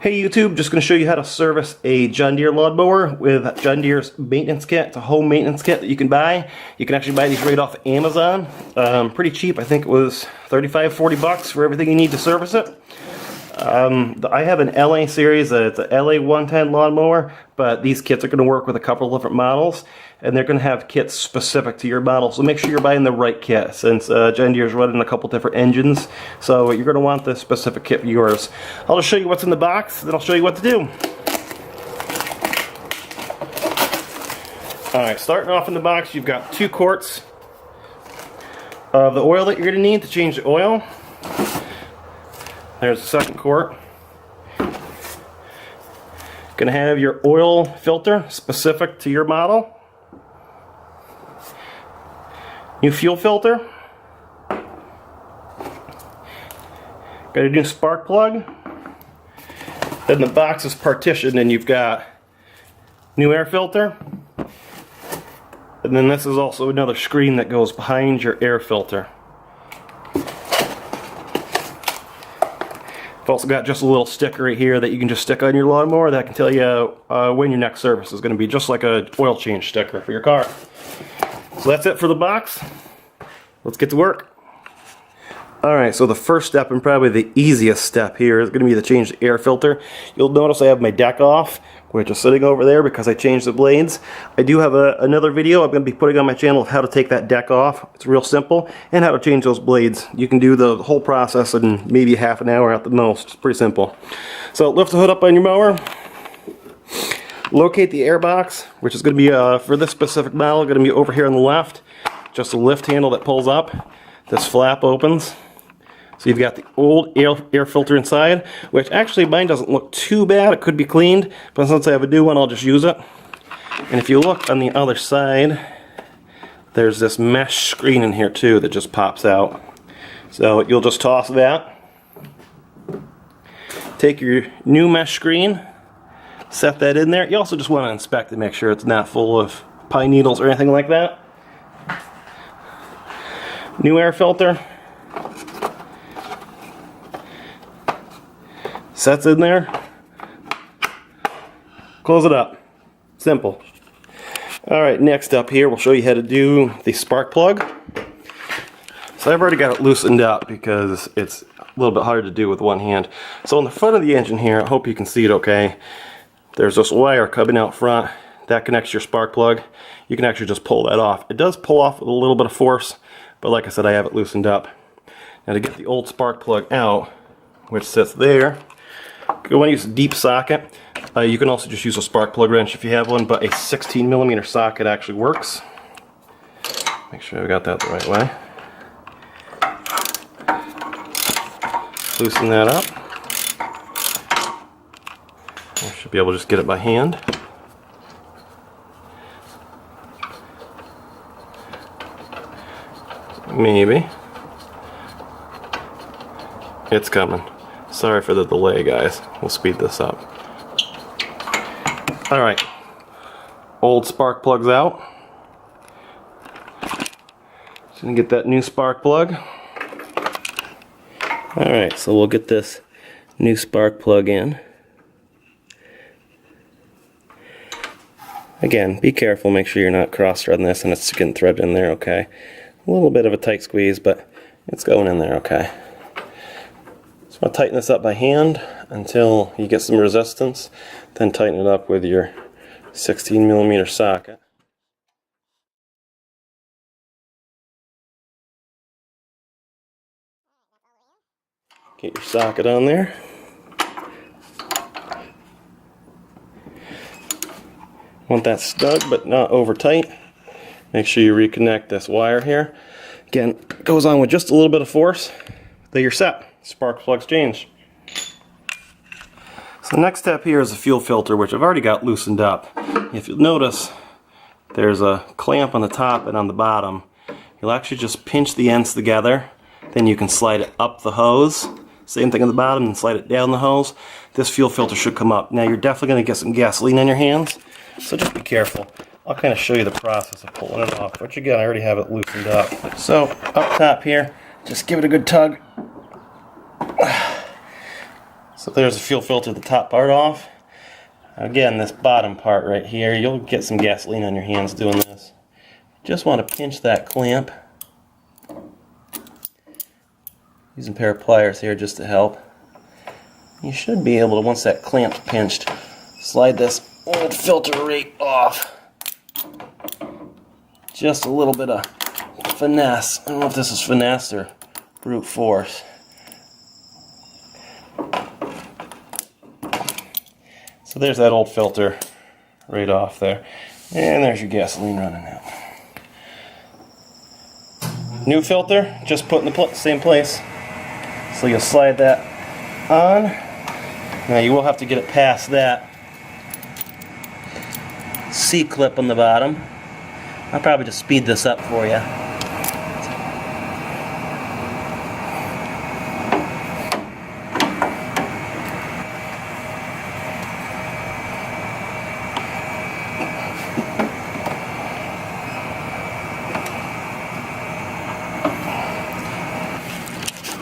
Hey YouTube, just going to show you how to service a John Deere lawnmower with John Deere's maintenance kit. It's a home maintenance kit that you can buy. You can actually buy these right off Amazon. Pretty cheap. I think it was 35-40 bucks for everything you need to service it. I have an LA series, it's a LA110 lawnmower, but these kits are going to work with a couple of different models, and they're going to have kits specific to your model, so make sure you're buying the right kit, since John Deere's running a couple different engines, so you're going to want the specific kit for yours. I'll just show you what's in the box, then I'll show you what to do. Alright, starting off in the box, you've got 2 quarts of the oil that you're going to need to change the oil. There's the second quart. Gonna have your oil filter specific to your model. New fuel filter. Got a new spark plug. Then the box is partitioned and you've got new air filter. And then this is also another screen that goes behind your air filter. I've also got just a little sticker right here that you can just stick on your lawnmower that can tell you when your next service is going to be, just like an oil change sticker for your car. So that's it for the box. Let's get to work. Alright, so the first step, and probably the easiest step here, is going to be to change the air filter. You'll notice I have my deck off, which is sitting over there because I changed the blades. I do have another video I'm going to be putting on my channel of how to take that deck off. It's real simple, and how to change those blades. You can do the whole process in maybe half an hour at the most. It's pretty simple. So lift the hood up on your mower. Locate the air box, which is going to be, for this specific model, going to be over here on the left. Just a lift handle that pulls up. This flap opens. So you've got the old air filter inside, which actually mine doesn't look too bad. It could be cleaned, but since I have a new one, I'll just use it. And if you look on the other side, there's this mesh screen in here too that just pops out. So you'll just toss that. Take your new mesh screen, set that in there. You also just want to inspect to make sure it's not full of pine needles or anything like that. New air filter. Sets in there. Close it up. Simple. Alright, next up here we'll show you how to do the spark plug. So I've already got it loosened up because it's a little bit hard to do with one hand. So on the front of the engine here, I hope you can see it okay, there's this wire coming out front that connects your spark plug. You can actually just pull that off. It does pull off with a little bit of force, but like I said, I have it loosened up. Now to get the old spark plug out, which sits there, you want to use a deep socket. You can also just use a spark plug wrench if you have one, but a 16mm socket actually works. Make sure I got that the right way. Loosen that up. I should be able to just get it by hand. Maybe. It's coming. Sorry for the delay, guys. We'll speed this up. Alright. Old spark plug's out. Just gonna get that new spark plug. Alright, so we'll get this new spark plug in. Again, be careful, make sure you're not cross-threading this and it's getting threaded in there okay. A little bit of a tight squeeze, but it's going in there okay. So I'll tighten this up by hand until you get some resistance, then tighten it up with your 16mm socket. Get your socket on there. Want that snug but not over tight. Make sure you reconnect this wire here. Again, it goes on with just a little bit of force. Then you're set. Spark plug's changed. So the next step here is the fuel filter, which I've already got loosened up. If you'll notice, there's a clamp on the top and on the bottom. You'll actually just pinch the ends together, then you can slide it up the hose. Same thing on the bottom, and slide it down the hose. This fuel filter should come up. Now you're definitely going to get some gasoline on your hands, so just be careful. I'll kind of show you the process of pulling it off, which again, I already have it loosened up. So up top here, just give it a good tug. So there's the fuel filter, the top part off. Again, this bottom part right here, you'll get some gasoline on your hands doing this. Just want to pinch that clamp. Using a pair of pliers here just to help. You should be able to, once that clamp's pinched, slide this old filter right off. Just a little bit of finesse. I don't know if this is finesse or brute force. So there's that old filter right off there. And there's your gasoline running out. New filter, just put in the same place. So you'll slide that on. Now you will have to get it past that C-clip on the bottom. I'll probably just speed this up for you.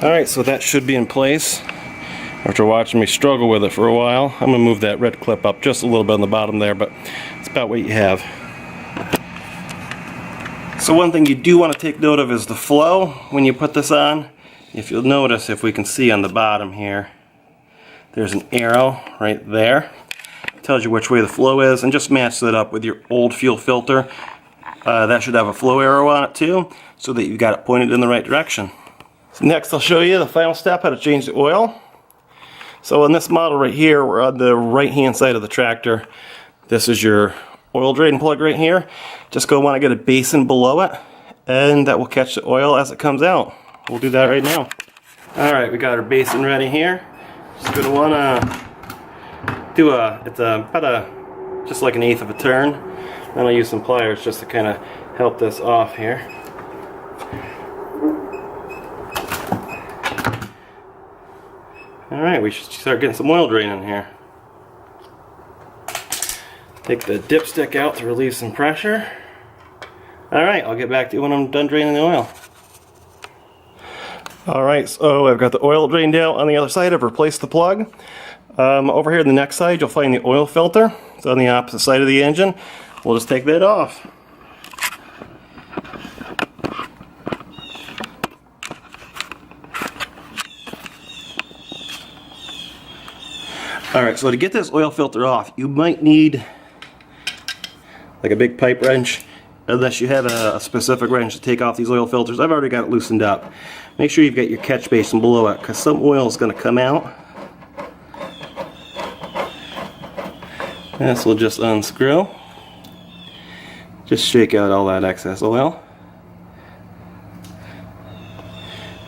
Alright, so that should be in place. After watching me struggle with it for a while, I'm going to move that red clip up just a little bit on the bottom there, but it's about what you have. So one thing you do want to take note of is the flow when you put this on. If you'll notice, if we can see on the bottom here, there's an arrow right there. It tells you which way the flow is, and just match that up with your old fuel filter. That should have a flow arrow on it too, so that you've got it pointed in the right direction. So next I'll show you the final step, how to change the oil. So in this model right here, we're on the right hand side of the tractor. This is your oil drain plug right here. Just go want to get a basin below it, and that will catch the oil as it comes out. We'll do that right now. Alright, we got our basin ready here. Just going to want to do just like an eighth of a turn. Then I'll use some pliers just to kind of help this off here. Alright, we should start getting some oil drain in here. Take the dipstick out to relieve some pressure. Alright, I'll get back to you when I'm done draining the oil. Alright, so I've got the oil drained out on the other side. I've replaced the plug. Over here on the next side, you'll find the oil filter. It's on the opposite side of the engine. We'll just take that off. Alright, so to get this oil filter off, you might need like a big pipe wrench, unless you have a specific wrench to take off these oil filters. I've already got it loosened up. Make sure you've got your catch basin below it, because some oil is going to come out. This will just unscrew. Just shake out all that excess oil.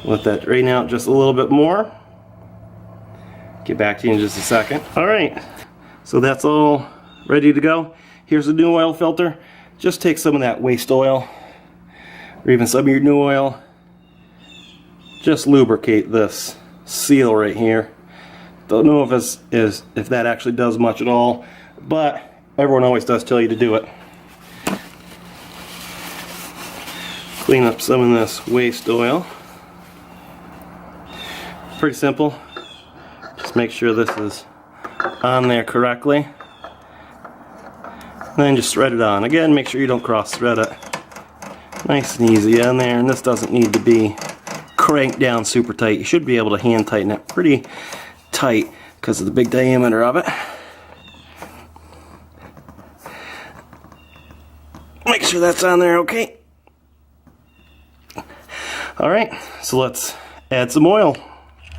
Let that drain out just a little bit more. Get back to you in just a second. Alright, so that's all ready to go. Here's the new oil filter. Just take some of that waste oil, or even some of your new oil. Just lubricate this seal right here. Don't know if that actually does much at all, but everyone always does tell you to do it. Clean up some of this waste oil. Pretty simple. Just make sure this is on there correctly. And then just thread it on. Again, make sure you don't cross thread it. Nice and easy on there, and this doesn't need to be cranked down super tight. You should be able to hand tighten it pretty tight because of the big diameter of it. Make sure that's on there okay. Alright, so let's add some oil.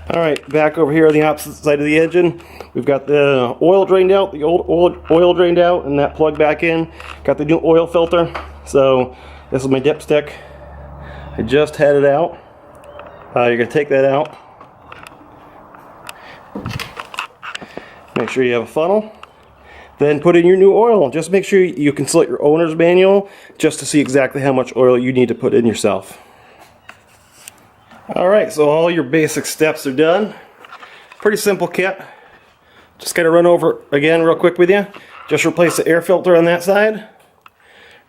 Alright, back over here on the opposite side of the engine, we've got the oil drained out, the old oil drained out, and that plug back in. Got the new oil filter. So this is my dipstick. I just had it out. You're going to take that out. Make sure you have a funnel. Then put in your new oil. Just make sure you consult your owner's manual just to see exactly how much oil you need to put in yourself. Alright, so all your basic steps are done. Pretty simple kit. Just gotta run over again real quick with you. Just replace the air filter on that side.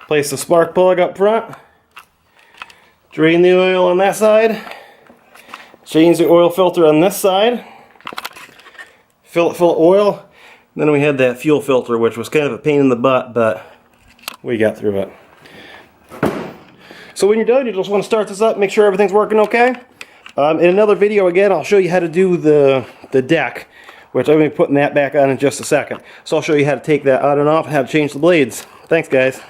Replace the spark plug up front. Drain the oil on that side. Change the oil filter on this side. fill it full of oil. Then we had that fuel filter, which was kind of a pain in the butt, but we got through it. So when you're done, you just want to start this up, make sure everything's working okay. In another video, again, I'll show you how to do the deck, which I'm going to be putting that back on in just a second. So I'll show you how to take that on and off and how to change the blades. Thanks, guys.